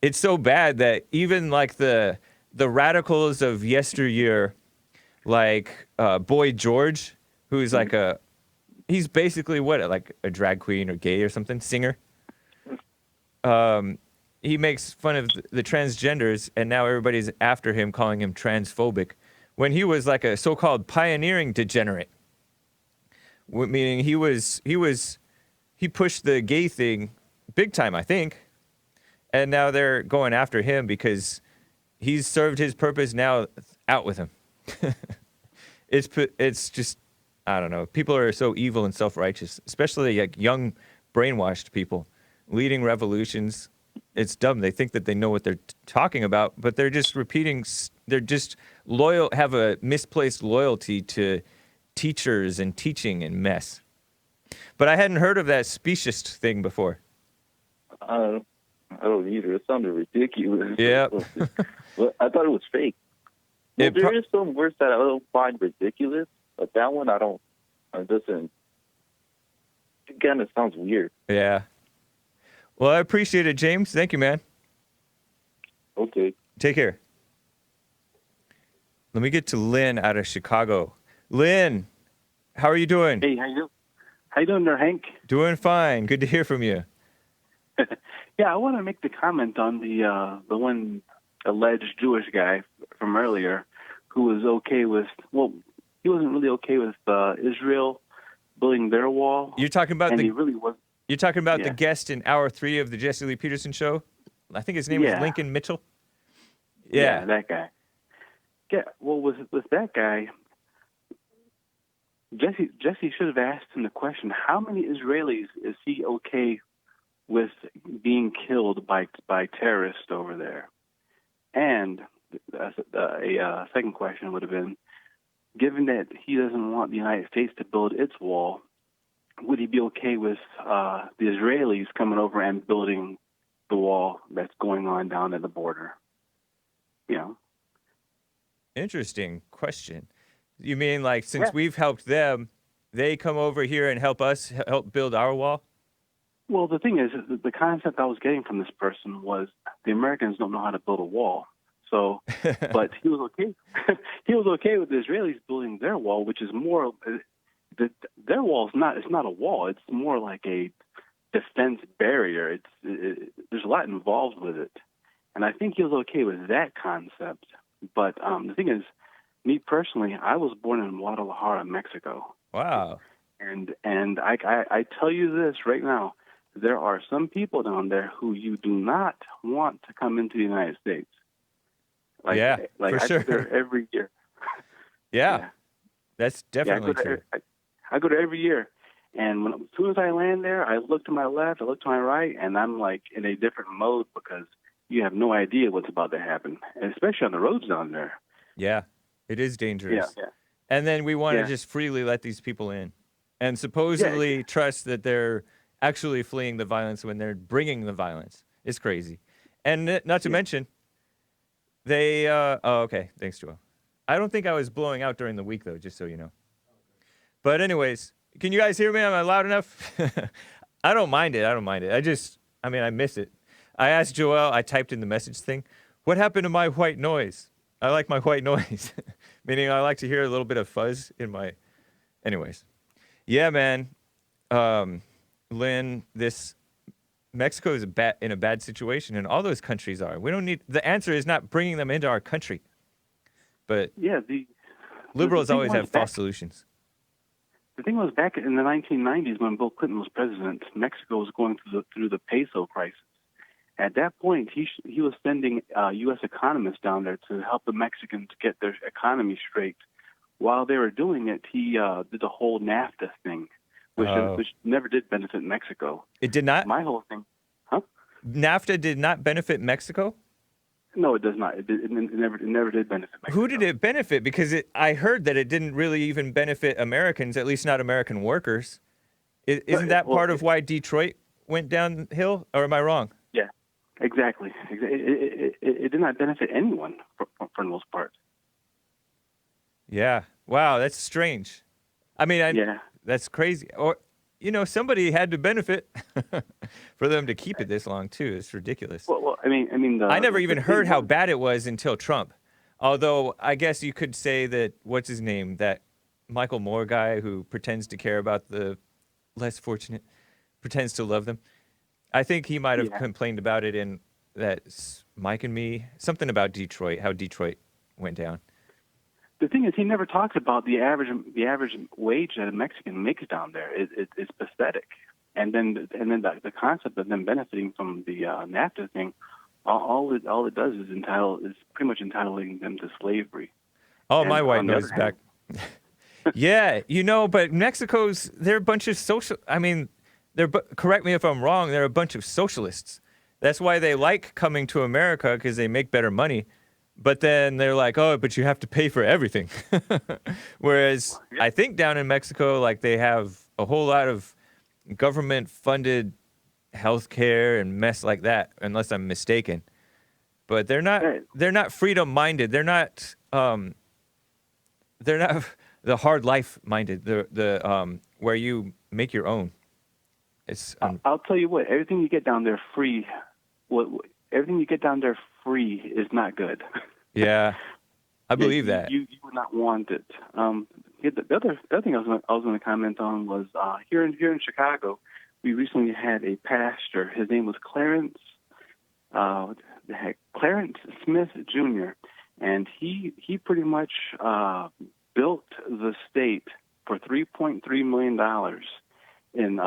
It's so bad that even like the radicals of yesteryear, like Boy George, who's like he's basically what, like a drag queen or gay or something, singer. He makes fun of the transgenders, and now everybody's after him, calling him transphobic, when he was like a so-called pioneering degenerate. Meaning he pushed the gay thing big time, I think, and now they're going after him because he's served his purpose. Now out with him. It's just, I don't know. People are so evil and self-righteous, especially like young brainwashed people leading revolutions. It's dumb. They think that they know what they're talking about, but they're just repeating. They're just loyal, have a misplaced loyalty to teachers and teaching and mess. But I hadn't heard of that speciesist thing before. I don't either. It sounded ridiculous. Yeah. Well, I thought it was fake. Well, there is some words that I don't find ridiculous, but that one I don't. It doesn't. Again, it sounds weird. Yeah. Well, I appreciate it, James. Thank you, man. Okay. Take care. Let me get to Lynn out of Chicago. Lynn, how are you doing? Hey, how you doing there, Hank? Doing fine. Good to hear from you. Yeah, I want to make the comment on the one alleged Jewish guy from earlier who was okay with, well, he wasn't really okay with Israel building their wall. You're talking about he really was. You're talking about the guest in hour 3 of the Jesse Lee Peterson show? I think his name is Lincoln Mitchell. Yeah, that guy. Yeah, well, with that guy, Jesse should have asked him the question: how many Israelis is he okay with being killed by terrorists over there? And a second question would have been: given that he doesn't want the United States to build its wall, would he be okay with the Israelis coming over and building the wall that's going on down at the border? You know. Interesting question. You mean like since we've helped them, they come over here and help us help build our wall? Well, the thing is, the concept I was getting from this person was the Americans don't know how to build a wall. So, but he was okay. He was okay with the Israelis building their wall, which is more. Their wall is not. It's not a wall. It's more like a defense barrier. There's a lot involved with it, and I think he was okay with that concept. But the thing is, me personally, I was born in Guadalajara, Mexico. Wow. And I tell you this right now, there are some people down there who you do not want to come into the United States. For sure. I go there every year. Yeah. That's definitely true. I go there every year. And as soon as I land there, I look to my left, I look to my right, and I'm like in a different mode because you have no idea what's about to happen, and especially on the roads down there. Yeah, it is dangerous. Yeah. And then we want to just freely let these people in and supposedly trust that they're actually fleeing the violence when they're bringing the violence. It's crazy. And not to mention, they, okay, thanks, Joel. I don't think I was blowing out during the week, though, just so you know. But anyways, can you guys hear me? Am I loud enough? I don't mind it. I miss it. I asked Joel, I typed in the message thing, what happened to my white noise? I like my white noise, meaning I like to hear a little bit of fuzz in my, anyways. Yeah, man. Lynn, Mexico is in a bad situation, and all those countries are. We don't need, the answer is not bringing them into our country. But liberals always have false solutions. The thing was, back in the 1990s when Bill Clinton was president, Mexico was going through the peso crisis. At that point, he was sending U.S. economists down there to help the Mexicans get their economy straight. While they were doing it, he did the whole NAFTA thing, which never did benefit Mexico. It did not? My whole thing, huh? NAFTA did not benefit Mexico? No, it does not. It never did benefit Mexico. Who did it benefit? Because I heard that it didn't really even benefit Americans, at least not American workers. Isn't that part of why Detroit went downhill, or am I wrong? Yeah, exactly. It did not benefit anyone for the most part. Yeah. Wow, that's strange. I mean, that's crazy. Or, somebody had to benefit for them to keep it this long, too. It's ridiculous. Well, I mean, I never even heard how bad it was until Trump. Although, I guess you could say that, what's his name, that Michael Moore guy who pretends to care about the less fortunate, pretends to love them. I think he might have complained about it in that Mike and Me, something about Detroit, how Detroit went down. The thing is, he never talks about the average wage that a Mexican makes down there. It's pathetic. And then the concept of them benefiting from the NAFTA thing, all it does is pretty much entitling them to slavery. Oh, my white nose is back. Yeah, but they're a bunch of correct me if I'm wrong, they're a bunch of socialists. That's why they like coming to America, because they make better money. But then they're like, oh, but you have to pay for everything. Whereas I think down in Mexico, like, they have a whole lot of government-funded health care and mess like that, unless I'm mistaken. But they're not freedom-minded. They're not the hard life-minded. The where you make your own. It's I'll tell you what. Everything you get down there free. Everything you get down there free is not good. Yeah, I believe that. You would not want it. The other thing I was going to comment on was here in Chicago, we recently had a pastor. His name was Clarence Smith Jr., and he pretty much built the state for $3.3 million in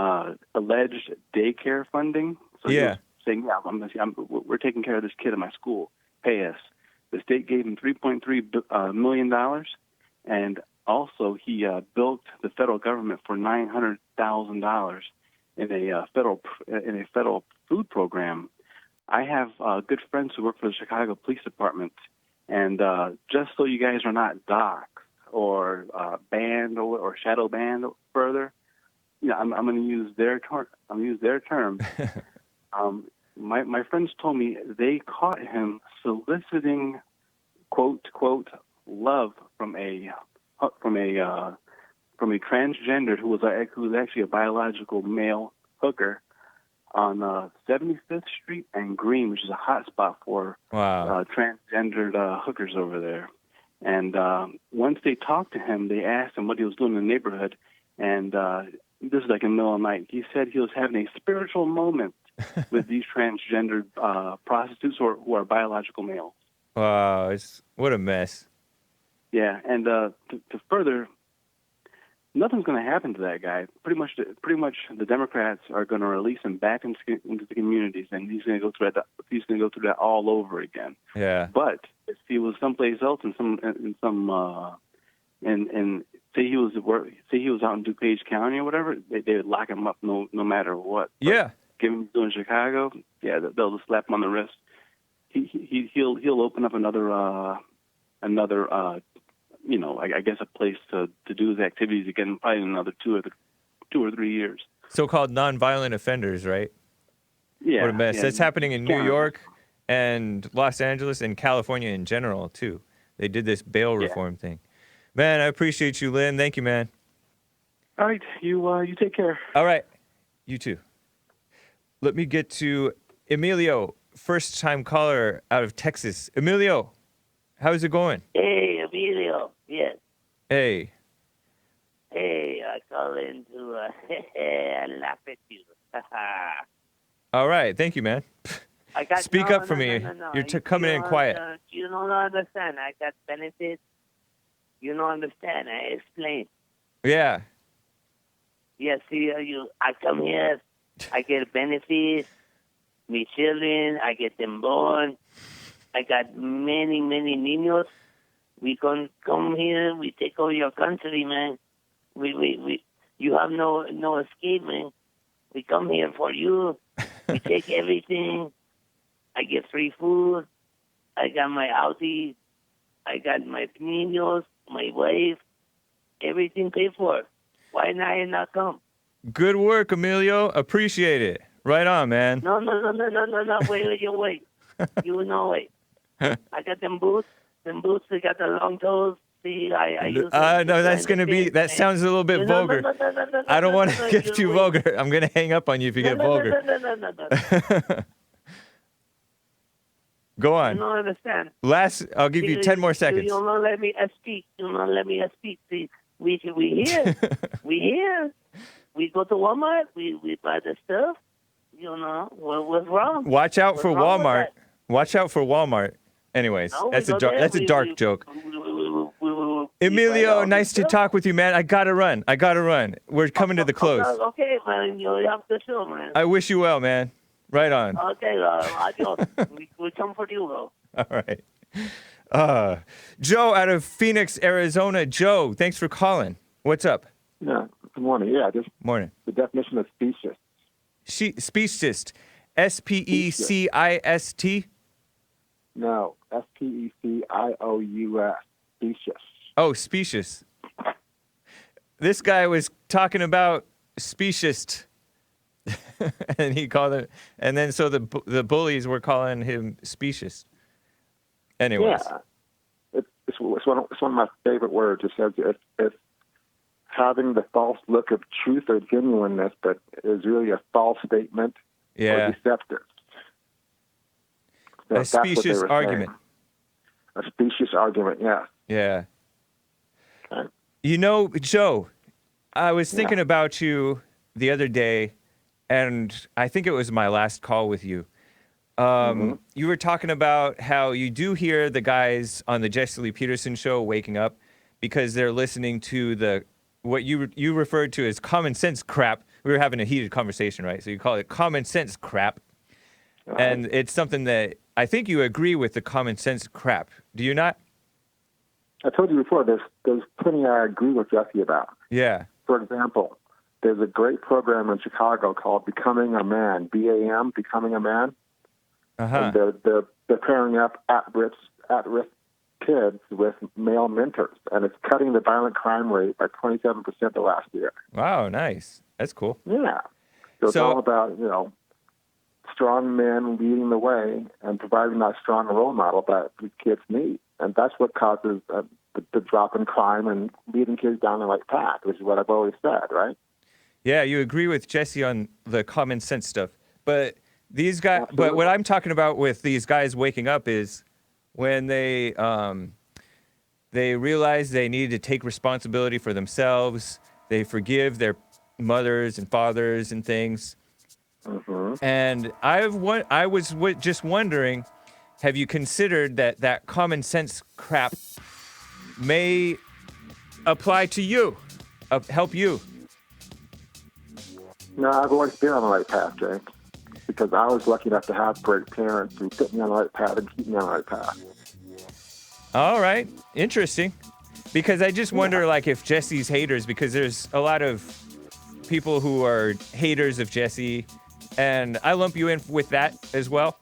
alleged daycare funding. So yeah. Saying, we're taking care of this kid at my school. Pay us. The state gave him $3.3 million, and also he built the federal government for $900,000 in a federal food program. I have good friends who work for the Chicago Police Department, and just so you guys are not doxxed or banned or shadow banned further, I'm going to use their term. My friends told me they caught him soliciting, quote, love from a transgender who was actually a biological male hooker on 75th Street and Green, which is a hot spot for transgendered hookers over there. And once they talked to him, they asked him what he was doing in the neighborhood, and this is like in the middle of the night. He said he was having a spiritual moment with these transgendered prostitutes who are biological males. Wow, what a mess. Yeah, and to further, nothing's going to happen to that guy. Pretty much, the Democrats are going to release him back into the communities, and he's going to go through that all over again. Yeah. But if he was someplace else and say he was out in DuPage County or whatever, they would lock him up no matter what. But yeah. Given he's doing Chicago, they'll just slap him on the wrist. He'll open up another I guess a place to do his activities again, probably in another 2 or 3 years. So-called nonviolent offenders, right? Yeah. What a mess. Yeah. That's happening in New York and Los Angeles and California in general, too. They did this bail reform thing. Man, I appreciate you, Lynn. Thank you, man. All right. You take care. All right. You too. Let me get to Emilio, first-time caller out of Texas. Emilio, how's it going? Hey, Emilio. Yes. Hey. Hey, I call in to laugh at you. All right. Thank you, man. Speak up for me. No. You're coming in quiet. You don't understand. I got benefits. You don't understand. I explain. Yeah. Yes, I come here. I get benefits. My children, I get them born. I got many niños. We can come here. We take over your country, man. You You have no escape, man. We come here for you. We take everything. I get free food. I got my Audi. I got my niños, my wife. Everything paid for. Why not come? Good work, Emilio. Appreciate it. Right on, man. No. Wait. You know, wait. I got them boots. They got the long toes. See, I use them. No, that's going to be, that sounds a little bit vulgar. No, I don't want to get too vulgar. I'm going to hang up on you if you get vulgar. No. Go on. You don't understand. I'll give you 10 more seconds. You don't let me speak. See, we here. We here. We go to Walmart. We buy the stuff. You know, what's wrong? Watch out for Walmart. Watch out for Walmart. Anyways, No, that's a dark joke. Emilio, nice to talk with you, man. I gotta run. We're coming to the close. Okay, man. You have to show, man. I wish you well, man. Right on. Okay, adios. we come for you, bro. All right. Joe out of Phoenix, Arizona. Joe, thanks for calling. What's up? Yeah, good morning. Yeah, just Morning. the definition of specious. Speciesist. S-P-E-C-I-S-T? No, S-P-E-C-I-O-U-S. Specious. Oh, specious. This guy was talking about specious. And he called it, and then so the bullies were calling him specious. Anyways. Yeah, it's one of my favorite words. It says it's having the false look of truth or genuineness, but is really a false statement or deceptive. So A specious argument. Saying. A specious argument, yeah. Yeah. Okay. You know, Joe, I was thinking about you the other day, and I think it was my last call with you. You were talking about how you do hear the guys on the Jesse Lee Peterson show waking up because they're listening to what you referred to as common sense crap. We were having a heated conversation, right? So you call it common sense crap. Right. And it's something that I think you agree with, the common sense crap. Do you not? I told you before, there's plenty I agree with Jesse about. Yeah. For example, there's a great program in Chicago called Becoming a Man, B-A-M, Becoming a Man. And they're pairing up at-risk kids with male mentors, and it's cutting the violent crime rate by 27% the last year. Wow, nice. That's cool. Yeah. So it's all about, strong men leading the way and providing that strong role model that the kids need. And that's what causes the drop in crime and leading kids down the right path, which is what I've always said, right? Yeah, you agree with Jesse on the common sense stuff. But these guys, Absolutely. but what I'm talking about with these guys waking up is when they realize they need to take responsibility for themselves. They forgive their mothers and fathers and things. And I was just wondering, have you considered that common sense crap may apply to you, help you? No, I've always been on the right path, James, because I was lucky enough to have great parents who put me on the right path and keep me on the right path. All right. Interesting. Because I just wonder, if Jesse's haters, because there's a lot of people who are haters of Jesse, and I lump you in with that as well,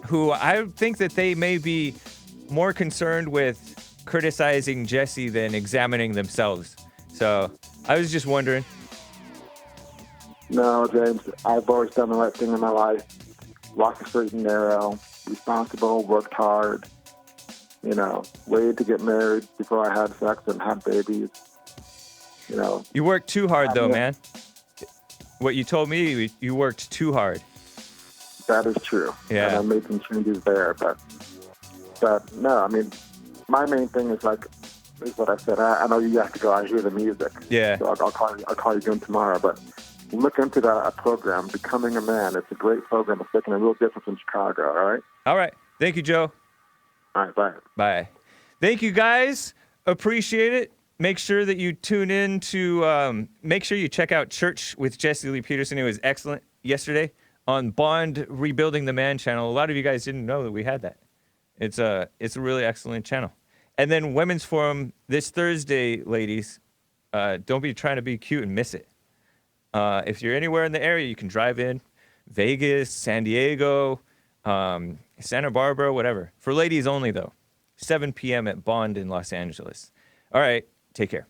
who I think that they may be more concerned with criticizing Jesse than examining themselves. So I was just wondering. No, James, I've always done the right thing in my life. Walked the straight and narrow, responsible, worked hard, waited to get married before I had sex and had babies. You worked too hard, though, man. What you told me, you worked too hard. That is true. Yeah. And I made some changes there, but no, I mean, my main thing is what I said. I know you have to go. I hear the music. Yeah. So I'll call you again tomorrow. But look into that program, Becoming a Man. It's a great program. It's making a real difference in Chicago. All right. All right. Thank you, Joe. All right. Bye. Bye. Thank you, guys. Appreciate it. Make sure that you tune in to, make sure you check out Church with Jesse Lee Peterson. It was excellent yesterday on Bond Rebuilding the Man channel. A lot of you guys didn't know that we had that. It's a really excellent channel. And then Women's Forum this Thursday, ladies. Don't be trying to be cute and miss it. If you're anywhere in the area, you can drive in. Vegas, San Diego, Santa Barbara, whatever. For ladies only, though. 7 p.m. at Bond in Los Angeles. All right. Take care.